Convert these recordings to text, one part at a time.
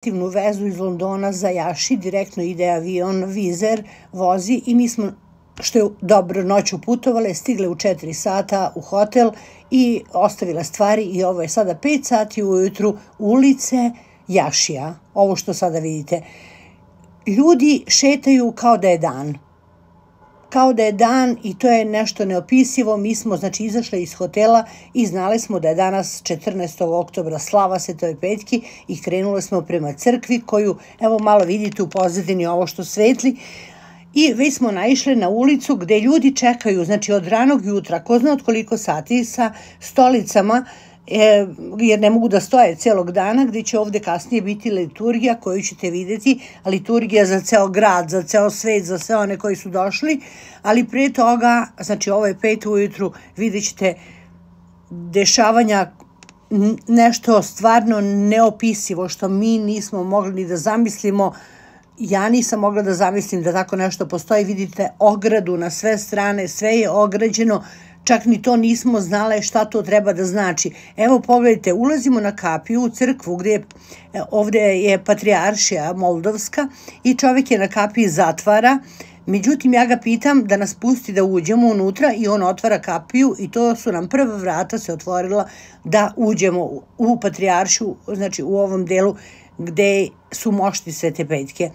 aktivnu vezu iz Londona za Jaši, direktno ide avion, Vizer vozi i mi smo, što je dobro, noću putovale, stigle u 4 sata u hotel i ostavila stvari i ovo je sada 5 sati ujutru, ulice Jašija, ovo što sada vidite. Ljudi šetaju kao da je dan. Kao da je dan i to je nešto neopisivo. Mi smo, znači, izašle iz hotela i znali smo da je danas 14. oktobra slava Svetoj Petki i krenule smo prema crkvi koju, evo malo vidite u pozadini ovo što svetli, i već smo naišli na ulicu gde ljudi čekaju, znači od ranog jutra, ko zna od koliko sati, sa stolicama, jer ne mogu da stoje celog dana, gde će ovde kasnije biti liturgija koju ćete videti, liturgija za ceo grad, za ceo svet, za sve one koji su došli, ali pre toga, znači ovo je 5 ujutru, vidjet ćete dešavanja, nešto stvarno neopisivo što mi nismo mogli ni da zamislimo. Ja nisam mogla da zamislim da tako nešto postoji. Vidite ogradu na sve strane, sve je ograđeno, čak ni to nismo znale šta to treba da znači. Evo pogledajte, ulazimo na kapiju u crkvu gde ovde je patrijaršija moldovska i čovek je na kapiji zatvara. Međutim, ja ga pitam da nas pusti da uđemo unutra i on otvara kapiju i to su nam prva vrata se otvorila da uđemo u patrijaršiju, znači u ovom delu gde su mošti Svete Petke.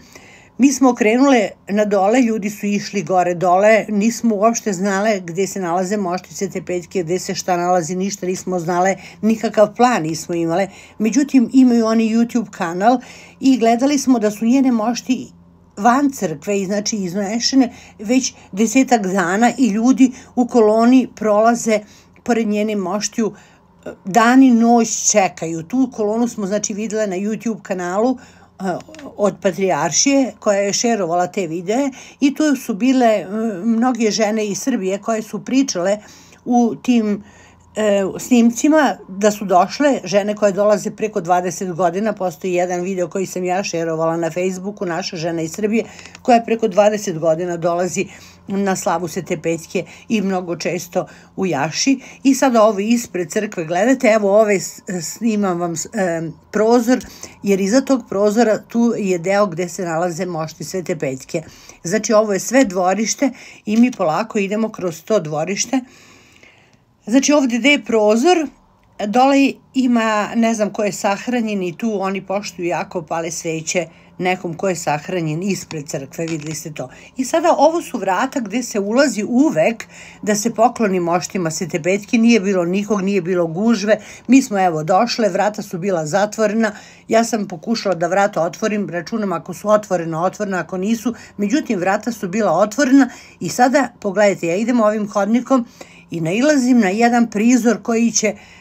Mi smo krenule na dole, ljudi su išli gore dole, nismo uopšte znale gde se nalaze mošti Svete Petke, gde se šta nalazi, ništa nismo znale, nikakav plan nismo imale. Međutim, imaju oni YouTube kanal i gledali smo da su njene mošti van crkve i znači iznešene već 10 dana i ljudi u koloni prolaze pored njene moštiju, dan i noć čekaju. Tu kolonu smo znači videle na YouTube kanalu od patrijaršije koja je šerovala te videe i tu su bile mnoge žene iz Srbije koje su pričale u tim snimcima da su došle, žene koje dolaze preko 20 godina, postoji jedan video koji sam ja šerovala na Facebooku, naša žena iz Srbije koja preko 20 godina dolazi na slavu Svete Petke i mnogo često u Jaši. I sada ovo ispred crkve gledate, evo ove snimam vam prozor, jer iza tog prozora tu je deo gde se nalaze mošti Svete Petke. Znači ovo je sve dvorište i mi polako idemo kroz to dvorište. Znači ovde gde je prozor, dole ima, ne znam ko je sahranjen i tu oni poštuju jako, pale sveće nekom ko je sahranjen ispred crkve, videli ste to. I sada ovo su vrata gde se ulazi uvek da se pokloni moštima Svete Petke, nije bilo nikog, nije bilo gužve, mi smo evo došle, vrata su bila zatvorena, ja sam pokušala da vrata otvorim, računam ako su otvorena, ako nisu, međutim vrata su bila otvorena i sada, pogledajte, ja idem ovim hodnikom i nailazim na jedan prizor koji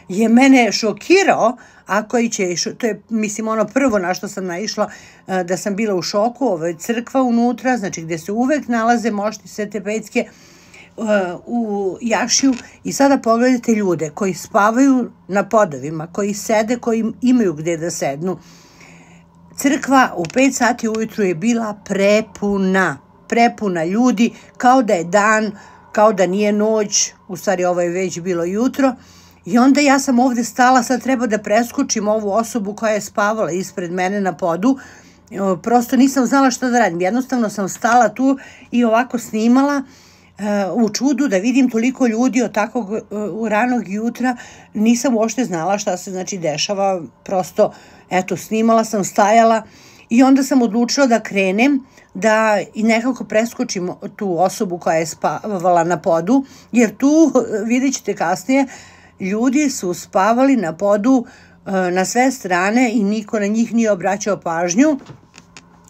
je mene šokirao, a koji će, to je, mislim, ono prvo na što sam naišla, da sam bila u šoku, ovo je crkva unutra, znači gde se uvek nalaze mošti Svete Petke u Jašiju i sada pogledajte ljude koji spavaju na podovima, koji sede, koji imaju gde da sednu. Crkva u 5 sati ujutru je bila prepuna ljudi, kao da je dan, kao da nije noć, u stvari ovo je već bilo jutro, i onda ja sam ovde stala, sad treba da preskočim ovu osobu koja je spavala ispred mene na podu, prosto nisam znala šta da radim, jednostavno sam stala tu i ovako snimala u čudu da vidim toliko ljudi od takvog ranog jutra, nisam uopšte znala šta se znači dešava, prosto eto snimala sam, stajala i onda sam odlučila da krenem, da i nekako preskočim tu osobu koja je spavala na podu, jer tu, vidjet ćete kasnije, ljudi su spavali na podu na sve strane i niko na njih nije obraćao pažnju.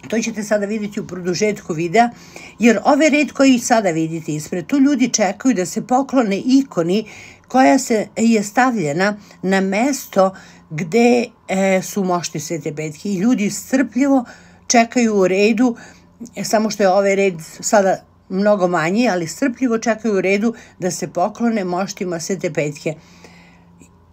To ćete sada vidjeti u produžetku videa, jer ovaj red koji sada vidite ispred, tu ljudi čekaju da se poklone ikoni koja je stavljena na mesto gde su mošti Svete Petke i ljudi strpljivo čekaju u redu, samo što je ovaj red sada mnogo manji, ali strpljivo čekaju u redu da se poklone moštima Svete Petke.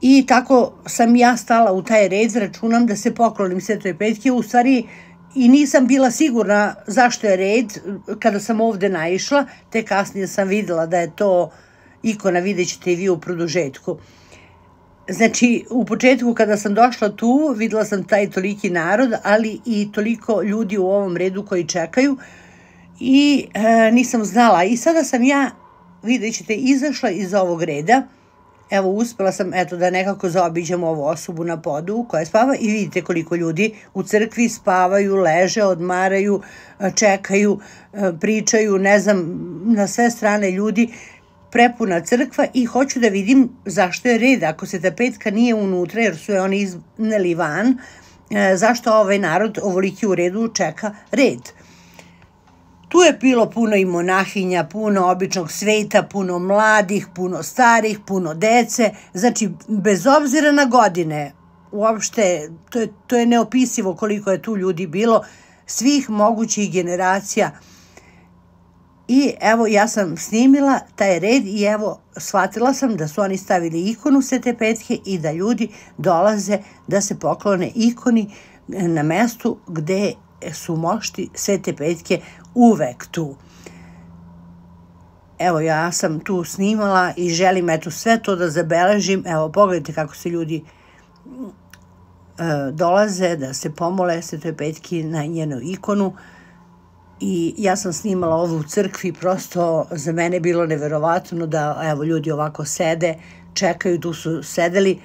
I tako sam ja stala u taj red, računam da se poklonim Svetoj Petke, u stvari i nisam bila sigurna zašto je red kada sam ovde naišla, te kasnije sam videla da je to ikona, vidjet ćete i vi u produžetku. Znači, u početku kada sam došla tu, videla sam taj toliki narod, ali i toliko ljudi u ovom redu koji čekaju i nisam znala. I sada sam ja, vidjet ćete, izašla iz ovog reda. Evo, uspela sam, eto, da nekako zaobiđem ovu osobu na podu koja spava i vidite koliko ljudi u crkvi spavaju, leže, odmaraju, čekaju, pričaju, ne znam, na sve strane ljudi, prepuna crkva i hoću da vidim zašto je red, ako se tapetka nije unutra, jer su je oni izneli van, zašto ovaj narod ovoliki u redu čeka red. Tu je bilo puno i monahinja, puno običnog sveta, puno mladih, puno starih, puno dece. Znači, bez obzira na godine, uopšte, to je neopisivo koliko je tu ljudi bilo, svih mogućih generacija. I evo, ja sam snimila taj red i evo, shvatila sam da su oni stavili ikonu Svete Petke i da ljudi dolaze da se poklone ikoni na mestu gde su mošti Svete Petke uvek tu. Evo, ja sam tu snimala i želim, eto, sve to da zabeležim. Evo, pogledajte kako se ljudi dolaze da se pomole Svetoj Petki na njenu ikonu. I ja sam snimala ovo u crkvi, prosto za mene je bilo neverovatno da, evo, ljudi ovako sede, čekaju, tu su sedeli.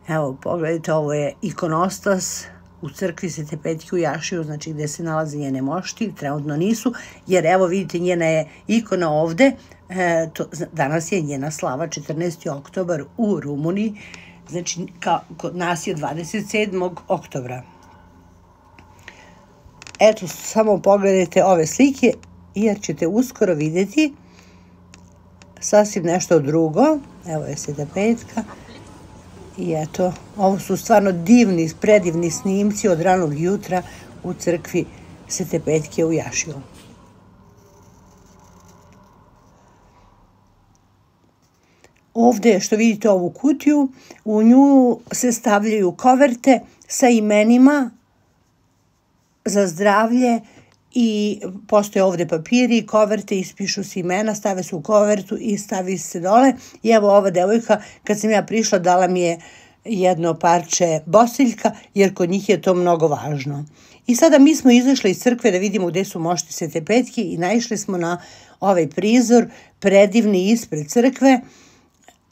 Evo, pogledajte, ovo je ikonostas u crkvi Svete Petke u Jašiju, znači gde se nalaze njene mošti, trenutno nisu, jer evo vidite njena je ikona ovde, danas je njena slava 14. oktobar u Rumuniji, znači kod nas je 27. oktobra. Eto, samo pogledajte ove slike, jer ćete uskoro vidjeti sasvim nešto drugo. Evo je Sveta Petka. I eto, ovo su stvarno divni, predivni snimci od ranog jutra u crkvi Svete Petke u Jašiju. Ovde što vidite ovu kutiju, u nju se stavljaju koverte sa imenima za zdravlje i postoje ovde papiri i koverte, ispišu se imena, stave se u kovertu i stavi se dole. I evo ova devojka, kad sam ja prišla, dala mi je jedno parče bosiljka, jer kod njih je to mnogo važno. I sada mi smo izašli iz crkve da vidimo gde su mošti Svete Petke i naišli smo na ovaj prizor, predivni ispred crkve.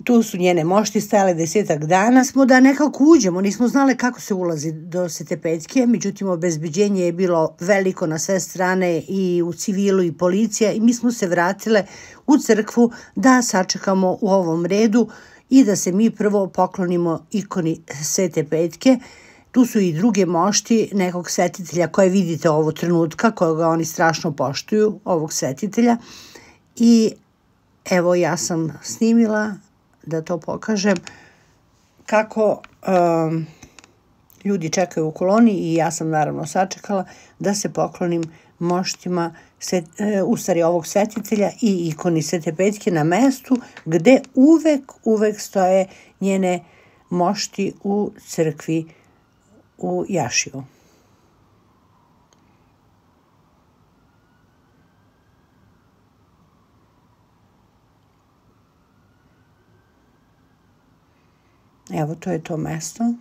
Tu su njene mošti stajale 10 dana. Smo da nekako uđemo, nismo znali kako se ulazi do Svete Petke, međutim obezbeđenje je bilo veliko na sve strane i u civilu i policija i mi smo se vratile u crkvu da sačekamo u ovom redu i da se mi prvo poklonimo ikoni Svete Petke. Tu su i druge mošti nekog svetitelja koje vidite ovo trenutka, koga oni strašno poštuju, ovog svetitelja. I evo ja sam snimila da to pokažem kako ljudi čekaju u koloni i ja sam naravno sačekala da se poklonim moštima ovog svetitelja i ikoni Svete Petke na mestu gde uvek stoje njene mošti u crkvi u Jašiju. Evo, to je to mesto.